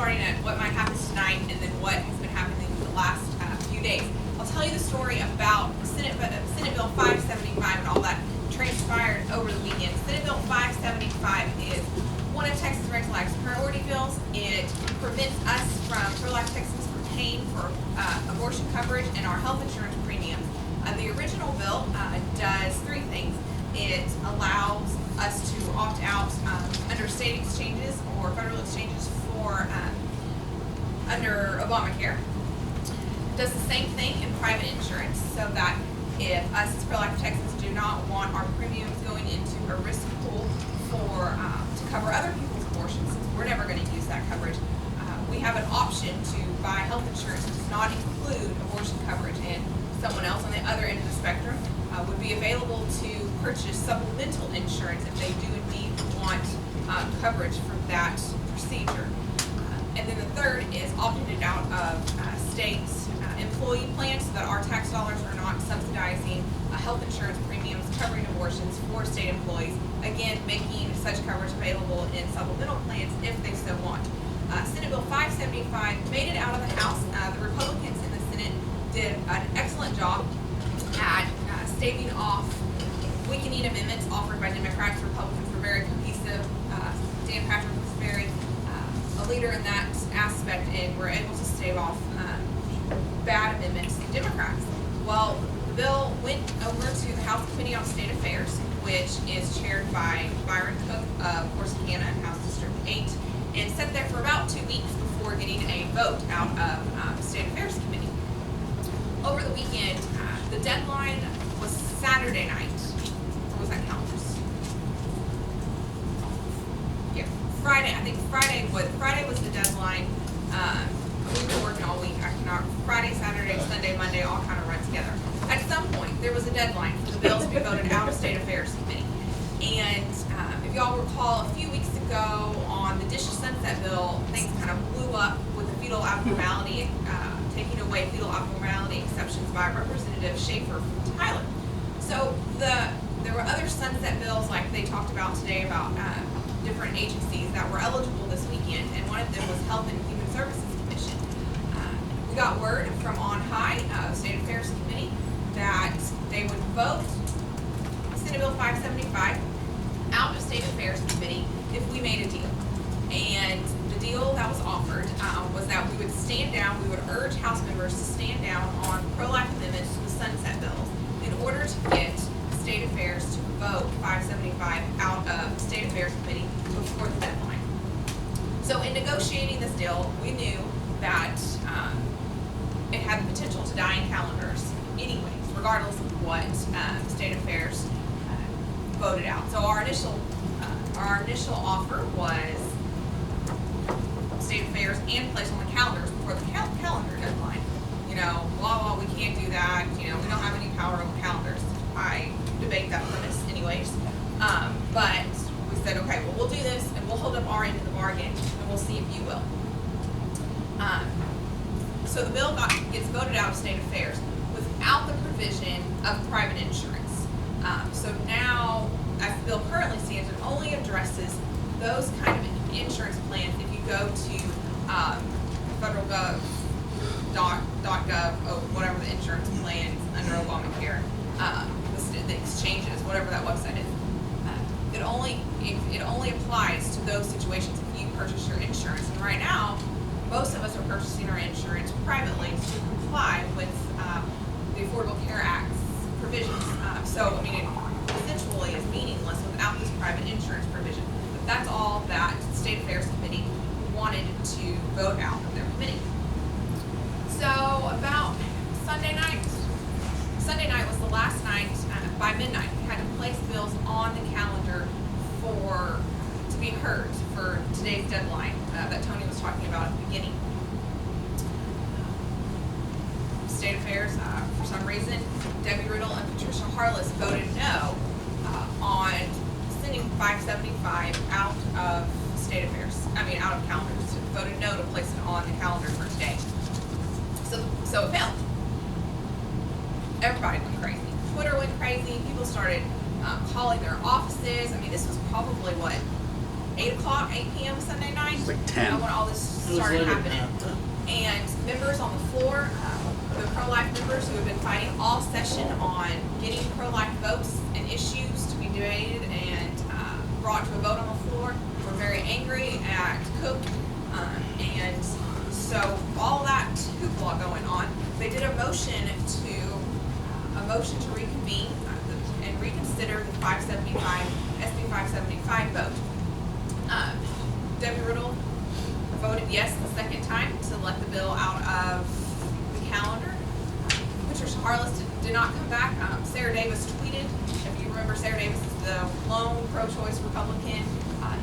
starting at what might happen tonight and then what has been happening the last few days. I'll tell you the story about Senate Bill 575 and all that transpired over the weekend. Senate Bill 575 is one of Texas Rental Act's priority bills. It prevents us pro-life Texans from paying for abortion coverage and our health insurance premiums. The original bill does three things. It allows us to opt out under state exchanges or federal exchanges for under Obamacare. It does the same thing in private insurance, so that if us as pro-life Texans do not want our premiums going into a risk pool for to cover other people's abortions, since we're never going to use that coverage, we have an option to buy health insurance that does not include abortion coverage, and someone else on the other end of the spectrum would be available to purchase supplemental insurance if they do indeed want coverage for that procedure. And then the third is opting out of state employee plans so that our tax dollars are not subsidizing health insurance premiums covering abortions for state employees, again making such coverage available in supplemental plans if they so want. Senate Bill 575 made it out of the House. The Republicans in the Senate did an excellent job at staving off weakening amendments offered by Democrats. Republicans were very cohesive. Dan Patrick was very a leader in that aspect, and were able to stave off bad amendments to Democrats. Well, the bill went over to the House Committee on State Affairs, which is chaired by Byron Cook of Corsicana in House District 8, and sat there for about 2 weeks before getting a vote out of State Affairs Committee. Over the weekend, the deadline was Saturday night. Or was that calendars? Yeah, Friday. I think Friday was the deadline. We've been working all week. Friday, Saturday, Sunday, Monday all kind of run together. At some point, there was a deadline for the bill to be voted out of State Affairs Committee. And if y'all recall, a few weeks ago on the Dish to Sunset bill, things kind of blew up with the fetal abnormality, taking away fetal abnormality exceptions by Representative Schaefer from Tyler. So there were other sunset bills like they talked about today about different agencies that were eligible this weekend, and one of them was Health and Human Services Commission. We got word from on high, State Affairs Committee, that they would vote Senate Bill 575 out of State Affairs Committee if we made a deal. And the deal that was offered was that we would stand down, we would urge House members to stand down on pro-life amendments to the sunset bills in order to get State Affairs to vote 575 out of State Affairs Committee before the deadline. So in negotiating this deal, we knew that it had the potential to die in calendars anyways, regardless of what State Affairs voted out. So our initial offer was State Affairs and place on the calendars before the calendar deadline. You know, blah, blah, we can't do that. You know, we don't have any power over calendars. I debate that premise anyways. But we said, okay, well, we'll do this and we'll hold up our end of the bargain and we'll see if you will. So the bill gets voted out of State Affairs without the provision of private insurance. So now, as the bill currently stands, it only addresses those kind of insurance plans if you go to federalgov.gov or whatever the insurance plans under Obamacare, the exchanges, whatever that website is. It only applies to those situations if you purchase your insurance. And right now, most of us are purchasing our insurance privately to comply with the Affordable Care Act's provisions. So, I mean, it essentially is meaningless without this private insurance provision. But that's all that the State Affairs Committee wanted to vote out of their committee. So, about Sunday night was the last night. By midnight, we had to place bills on the calendar to be heard for today's deadline that Tony was talking about at the beginning. State Affairs, for some reason, Debbie Riddle and Patricia Harless voted no on sending 575 out of State Affairs. Out of calendars. Voted no to place it on the calendar for today. So it failed. Everybody went crazy. Twitter went crazy. People started calling their offices. This was probably 8 o'clock, 8 p.m. Sunday night. It's like 10. When all this started happening. And members on the floor, the pro-life members who have been fighting all session on getting pro-life votes and issues to be debated and brought to a vote on the floor, were very angry at Cook. And so all that hoopla going on, they did a motion to reconvene and reconsider the 575, SB 575 vote. Debbie Riddle voted yes the second time to let the bill out of the calendar. Patricia Harless did not come back. Sarah Davis tweeted. If you remember, Sarah Davis is the lone pro-choice Republican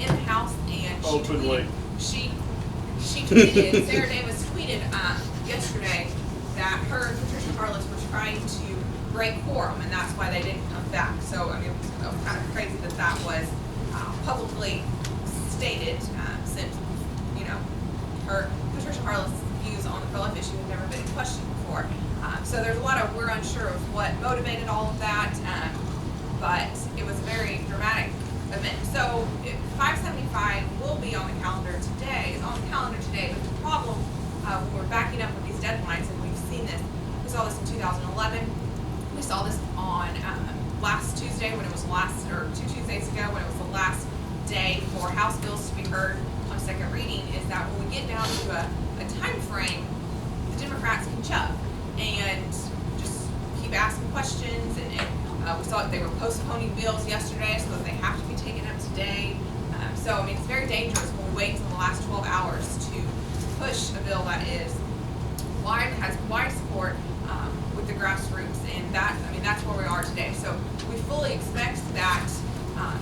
in the House, and she tweeted. Sarah Davis tweeted yesterday that her and Patricia Harless were trying to break quorum, and that's why they didn't come back. So I mean, it was kind of crazy that was publicly stated, since her Patricia Harless' views on the pro-life issue have never been questioned before. So there's a lot of, we're unsure of what motivated all of that, but it was a very dramatic event. So 575 will be on the calendar today, but the problem when we're backing up with these deadlines, and we've seen this, we saw this in 2011, we saw this on last Tuesday when it was or 2 Tuesdays ago when it was the last day for House bills to be heard on second reading, is that when we get down to a time frame, the Democrats can chub and just keep asking questions, and we saw that they were postponing bills yesterday so that they have to be taken up today. So I mean, it's very dangerous when we wait until the last 12 hours to push a bill that is has wide support with the grassroots, and that's where we are today. So we fully expect that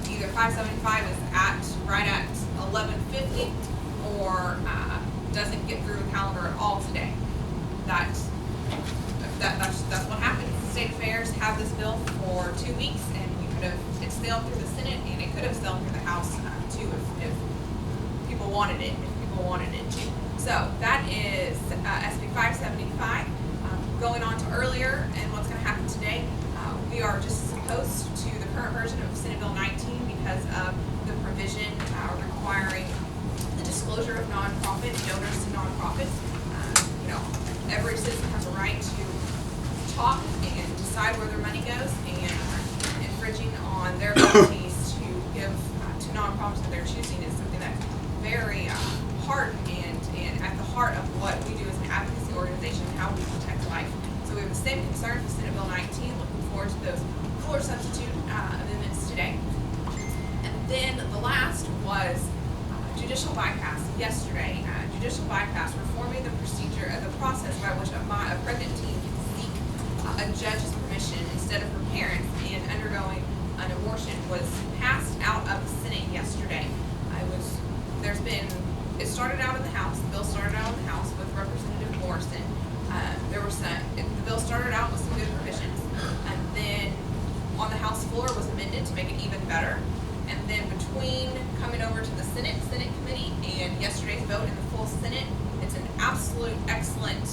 either 575 is right at 11:50 or doesn't get through the calendar at all today. That's what happens. State affairs have this bill for 2 weeks, and it sailed through the Senate, and it could have sailed through the House too if people wanted it. To. So that is SB 575. Going on to earlier and what's going to happen today, we are just opposed to the current version of Senate Bill 19 because of the provision requiring the disclosure of nonprofit donors to nonprofits. Every citizen has a right to talk and decide where their money goes, and infringing on their abilities to give to nonprofits that they're choosing is something that's very hard and at the heart of what we do as an advocacy organization, how we protect life. So we have the same concerns with Senate Bill 19. Looking forward to those floor substitute amendments today. And then the last was judicial bypass yesterday. Judicial bypass, reforming the process by which a pregnant teen can seek a judge's permission instead of her parents in undergoing an abortion, was passed out of the Senate yesterday. It started out in the House. The bill started out in the House with Representative Morrison. The bill started out with some good provisions, and then on the House floor was amended to make it even better. And then between coming over to the Senate committee and yesterday's vote in the full Senate, it's an absolute excellent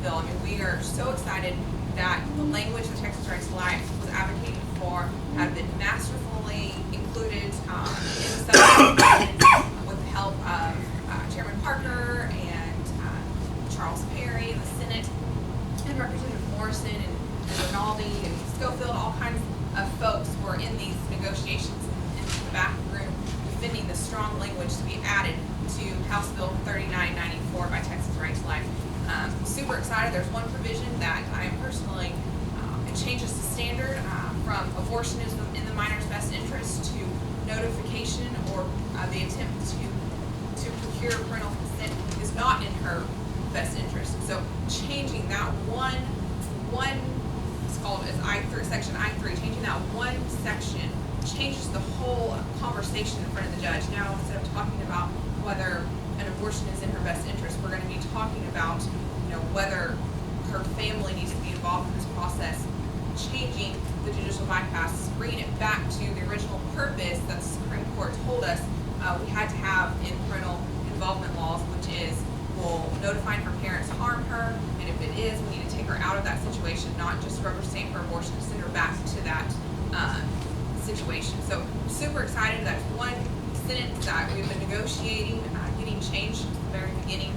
bill. I mean, we are so excited that the language that Texas Rights Life was advocating for had been masterfully included in the Senate with the help of Chairman Parker and Charles Perry in the Senate, and Representative Morrison and Rinaldi and Schofield. All kinds of folks were in these negotiations in the back room defending the strong language to be added to House Bill 3994 by Texas Rights Life. Super excited. There's one provision that I am personally, it changes the standard from abortion is in the minor's best interest to notification or the attempt to procure parental consent is not in her best interest. So changing that one it's called as I3, section I3, changing that one section changes the whole conversation in front of the judge. Now, instead of talking about whether an abortion is in her best interest, we're going to be talking about whether her family needs to be involved in this process, changing the judicial bypass, bringing it back to the original purpose that the Supreme Court told us we had to have in parental involvement laws, which is, will notifying her parents harm her, and if it is, we need to take her out of that situation, not just rubber stamp her abortion, send her back to that situation. So super excited. That's one Senate that we've been negotiating, getting changed from the very beginning,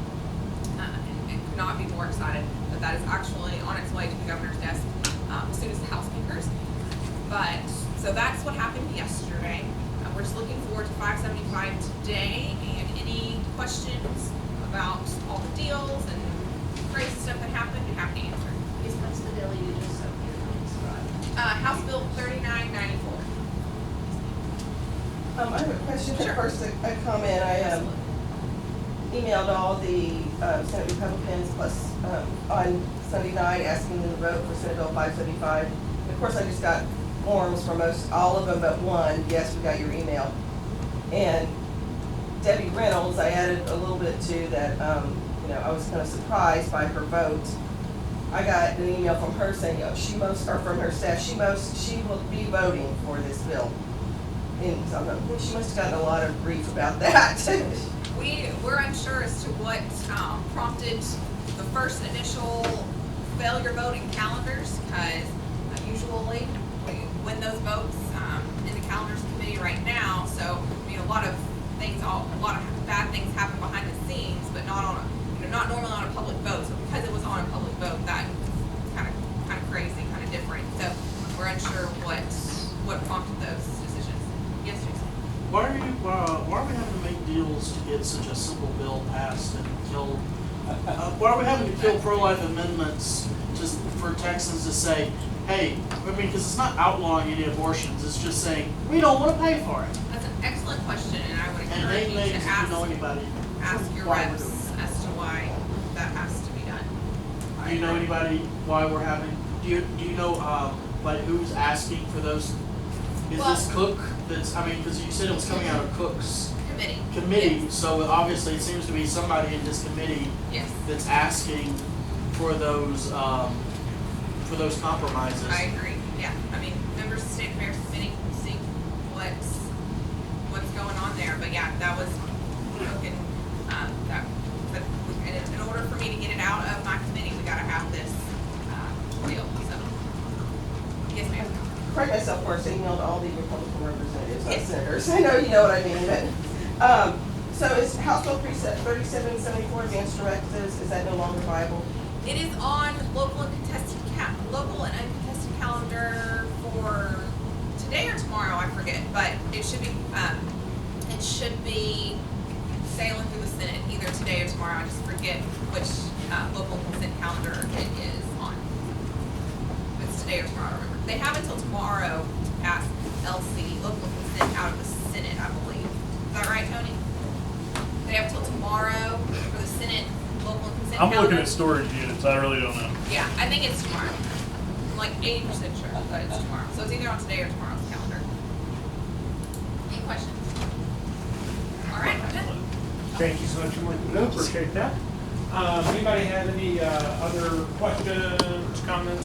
and could not be more excited that is actually on its way to the governor's desk as soon as the House concurs. But so that's what happened yesterday. We're just looking forward to 575 today, and any questions about all the deals and crazy stuff that happened, you're happy to answer. What's the deal you just so described? House Bill 3994. I have a question. Sure. First, a comment. I emailed all the Senate Republicans plus on Sunday night asking them to vote for Senate Bill 575. Of course, I just got forms from all of them but one. Yes, we got your email. And Debbie Reynolds, I added a little bit to that. I was kind of surprised by her vote. I got an email from her saying, from her staff, she will be voting for this bill. And so she must have gotten a lot of grief about that. We're unsure as to what prompted the first initial failure vote in calendars, because usually we win those votes in the calendars committee right now. So a lot of bad things happen behind the scenes, but not normally on a public vote. So because it was on a public vote, that kind of crazy, kind of different. So we're unsure what prompted those decisions. Yes, Jason. Why are we having to make deals to get such a simple bill passed and kill? Why are we having to kill pro-life amendments just for Texans to say, hey, because it's not outlawing any abortions, it's just saying we don't want to pay for it. That's an excellent question, and I would And encourage you to ask your why we're reps doing it. as to why that has to be done. Do you know anybody why we're having? Do you know who's asking for those? Is this Cook? Because you said it was coming out of Cook's committee. Yes. So obviously it seems to be somebody in this committee Yes. that's asking for those compromises. I agree. Yeah. Members of the State Affairs Committee will see what's going on there. But yeah, that was broken. But in order for me to get it out of my committee, we got to have this deal. So yes, ma'am. Correct myself first, I emailed all the Republican representatives, not Yes. senators. I know you know what I mean, but, so is House Bill 3774 advanced directives, is that no longer viable? It is on local and uncontested calendar for today or tomorrow, I forget, but it should be sailing through the Senate either today or tomorrow. I just forget which local consent calendar it is on. If it's today or tomorrow, I remember. They have until tomorrow to pass LC, local consent, out of the Senate, I believe. Is that right, Tony? They have till tomorrow for the Senate local consent I'm calendar. looking at storage units. I really don't know. Yeah, I think it's tomorrow. I'm like 80% sure that it's tomorrow. So it's either on today or tomorrow's calendar. Any questions? All right, good. Thank you so much for looking it up. Appreciate that. Anybody have any other questions, comments?